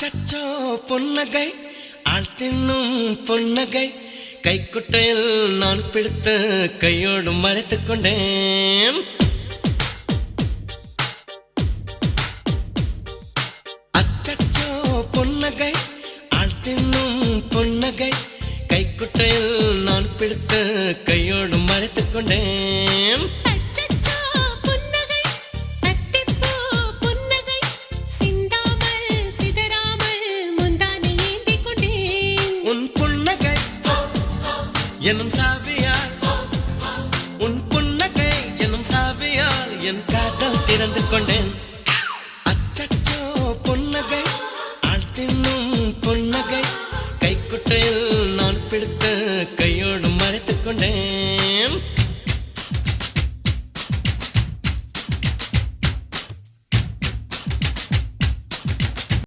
அச்சச்சோ பொன்னகை ஆள் தின்னும் பொன்னகை கைக்குட்டையில் நான் பிடித்து கையோடு மறைத்துக் கொண்டேன். அச்சச்சோ பொன்னகை ஆள் தின்னும் பொன்னகை கைக்குட்டையில் நான் பிடித்து கையோடு மறைத்துக் கொண்டேன். எனும் சாவியால் உன் புன்னகை எனும் சாவியால் என் காதல் திறந்து கொண்டேன்.